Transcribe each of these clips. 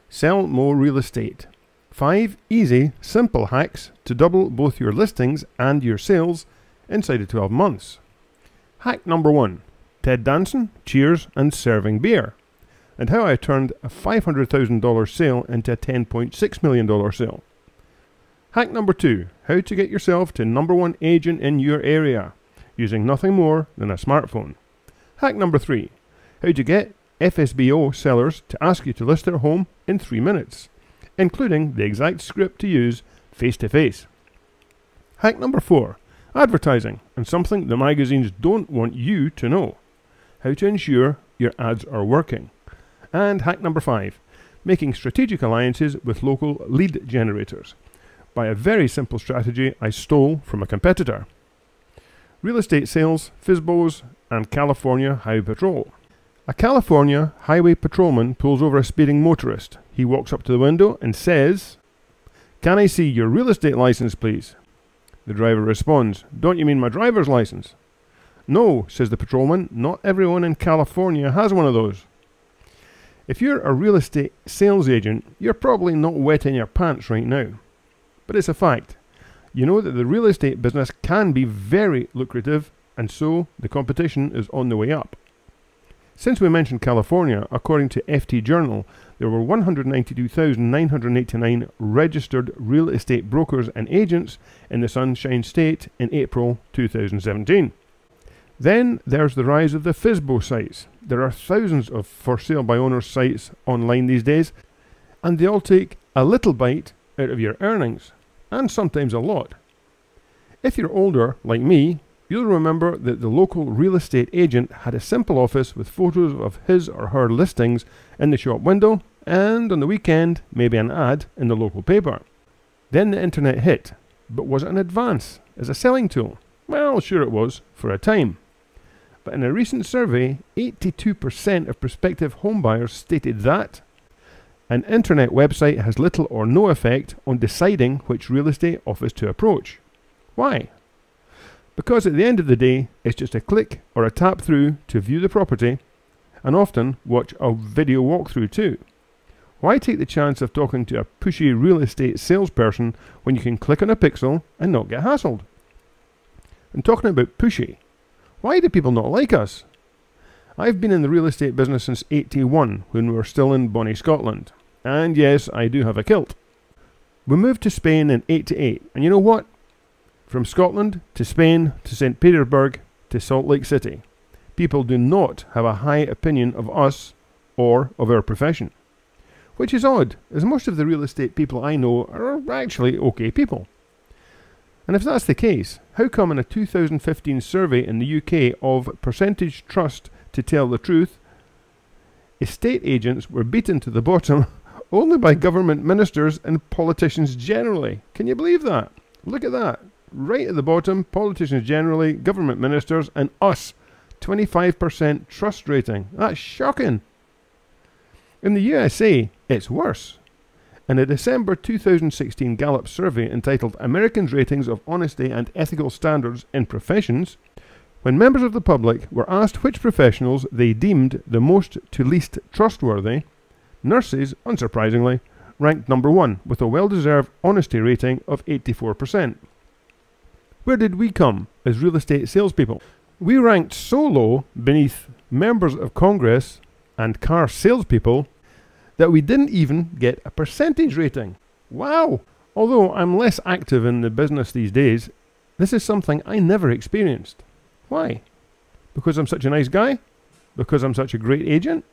Sell more real estate. 5 easy, simple hacks to double both your listings and your sales inside of 12 months. Hack number 1. Ted dancing, cheers and serving beer. And how I turned a $500,000 sale into a $10.6 million sale. Hack number 2. How to get yourself to #1 agent in your area using nothing more than a smartphone. Hack number 3. How to get FSBO sellers to ask you to list their home in 3 minutes, including the exact script to use face to face. Hack number 4. Advertising, and something the magazines don't want you to know. How to ensure your ads are working. And hack number 5. Making strategic alliances with local lead generators by a very simple strategy I stole from a competitor. Real estate sales, FSBOs, and California Highway Patrol. A California highway patrolman pulls over a speeding motorist. He walks up to the window and says, "Can I see your real estate license, please?" The driver responds, "Don't you mean my driver's license?" "No," says the patrolman, "not everyone in California has one of those." If you're a real estate sales agent, you're probably not wetting your pants right now. But it's a fact. You know that the real estate business can be very lucrative, and so the competition is on the way up. Since we mentioned California, according to FT Journal, there were 192,989 registered real estate brokers and agents in the Sunshine State in April 2017. Then there's the rise of the FSBO sites. There are thousands of for sale by owners sites online these days, and they all take a little bite out of your earnings, and sometimes a lot. If you're older, like me, you'll remember that the local real estate agent had a simple office with photos of his or her listings in the shop window, and on the weekend, maybe an ad in the local paper. Then the internet hit, but was it an advance as a selling tool? Well, sure it was, for a time. But in a recent survey, 82% of prospective homebuyers stated that an internet website has little or no effect on deciding which real estate office to approach. Why? Because at the end of the day, it's just a click or a tap through to view the property, and often watch a video walkthrough too. Why take the chance of talking to a pushy real estate salesperson when you can click on a pixel and not get hassled? And talking about pushy, why do people not like us? I've been in the real estate business since '81, when we were still in Bonnie, Scotland. And yes, I do have a kilt. We moved to Spain in '88, and you know what? From Scotland to Spain to St. Petersburg to Salt Lake City, people do not have a high opinion of us or of our profession. Which is odd, as most of the real estate people I know are actually okay people. And if that's the case, how come in a 2015 survey in the UK of percentage trust to tell the truth, estate agents were beaten to the bottom only by government ministers and politicians generally? Can you believe that? Look at that. Right at the bottom, politicians generally, government ministers, and us, 25% trust rating. That's shocking. In the USA, it's worse. In a December 2016 Gallup survey entitled Americans' Ratings of Honesty and Ethical Standards in Professions, when members of the public were asked which professionals they deemed the most to least trustworthy, nurses, unsurprisingly, ranked #1 with a well-deserved honesty rating of 84%. Where did we come as real estate salespeople? We ranked so low beneath members of Congress and car salespeople that we didn't even get a percentage rating. Wow! Although I'm less active in the business these days, this is something I never experienced. Why? Because I'm such a nice guy? Because I'm such a great agent?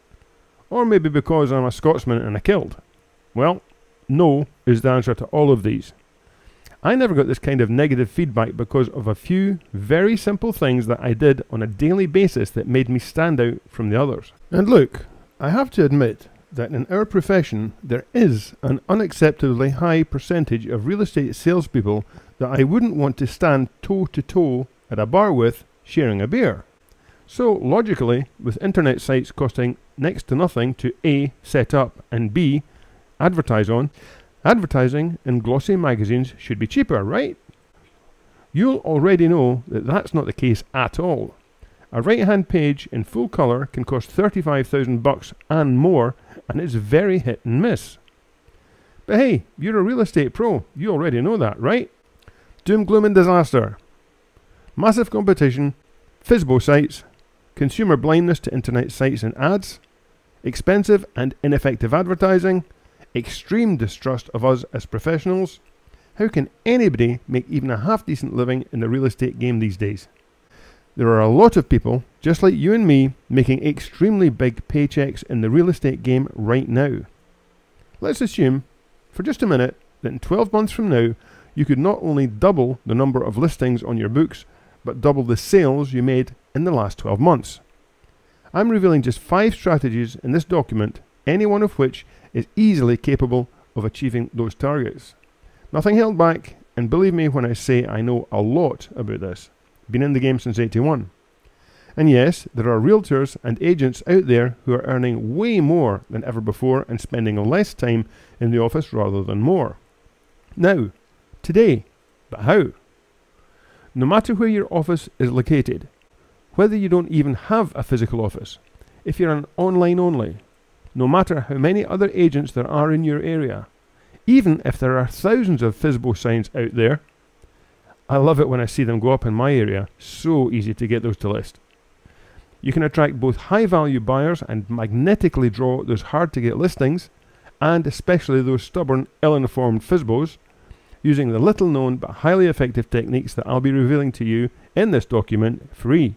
Or maybe because I'm a Scotsman and a kilt? Well, no is the answer to all of these. I never got this kind of negative feedback because of a few very simple things that I did on a daily basis that made me stand out from the others. And look, I have to admit that in our profession there is an unacceptably high percentage of real estate salespeople that I wouldn't want to stand toe to toe at a bar with sharing a beer. So logically, with internet sites costing next to nothing to A, set up, and B, advertise on, advertising in glossy magazines should be cheaper, right? You'll already know that that's not the case at all. A right-hand page in full colour can cost $35,000 and more, and it's very hit and miss. But hey, you're a real estate pro. You already know that, right? Doom, gloom and disaster. Massive competition, FSBO sites, consumer blindness to internet sites and ads, expensive and ineffective advertising, extreme distrust of us as professionals. How can anybody make even a half-decent living in the real estate game these days? There are a lot of people, just like you and me, making extremely big paychecks in the real estate game right now. Let's assume, for just a minute, that in 12 months from now, you could not only double the number of listings on your books, but double the sales you made in the last 12 months. I'm revealing just 5 strategies in this document, any one of which is easily capable of achieving those targets. Nothing held back, and believe me when I say I know a lot about this. Been in the game since '81. And yes, there are realtors and agents out there who are earning way more than ever before and spending less time in the office rather than more. Now, today, but how? No matter where your office is located, whether you don't even have a physical office, if you're an online only, no matter how many other agents there are in your area, even if there are thousands of FSBO signs out there, I love it when I see them go up in my area. So easy to get those to list. You can attract both high-value buyers and magnetically draw those hard-to-get listings, and especially those stubborn, ill-informed FSBOs, using the little-known but highly effective techniques that I'll be revealing to you in this document free.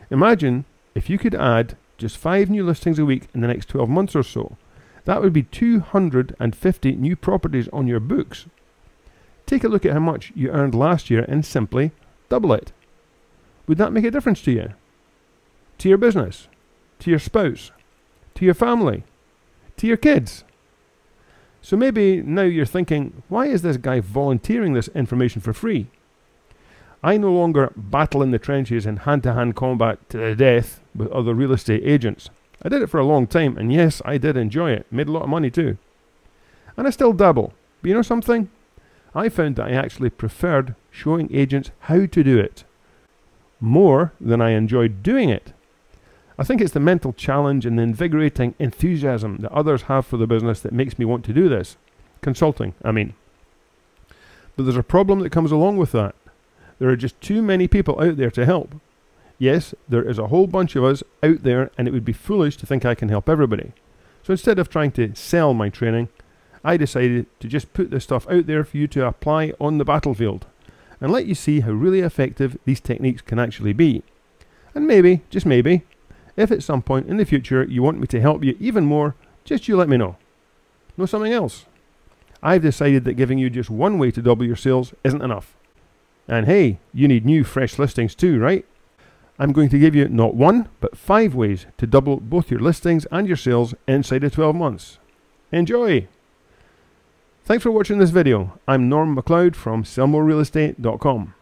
Imagine if you could add just 5 new listings a week in the next 12 months or so. That would be 250 new properties on your books. Take a look at how much you earned last year and simply double it. Would that make a difference to you? To your business? To your spouse? To your family? To your kids? So maybe now you're thinking, why is this guy volunteering this information for free? I no longer battle in the trenches in hand-to-hand combat to the death with other real estate agents. I did it for a long time, and yes, I did enjoy it. Made a lot of money too. And I still dabble. But you know something? I found that I actually preferred showing agents how to do it more than I enjoyed doing it. I think it's the mental challenge and the invigorating enthusiasm that others have for the business that makes me want to do this. Consulting, I mean. But there's a problem that comes along with that. There are just too many people out there to help. Yes, there is a whole bunch of us out there, and it would be foolish to think I can help everybody. So instead of trying to sell my training, I decided to just put this stuff out there for you to apply on the battlefield and let you see how really effective these techniques can actually be. And maybe, just maybe, if at some point in the future you want me to help you even more, just you let me know. Know something else? I've decided that giving you just one way to double your sales isn't enough. And hey, you need new fresh listings too, right? I'm going to give you not 1, but 5 ways to double both your listings and your sales inside of 12 months. Enjoy! Thanks for watching this video. I'm Norm MacLeod from sellmorerealestate.com.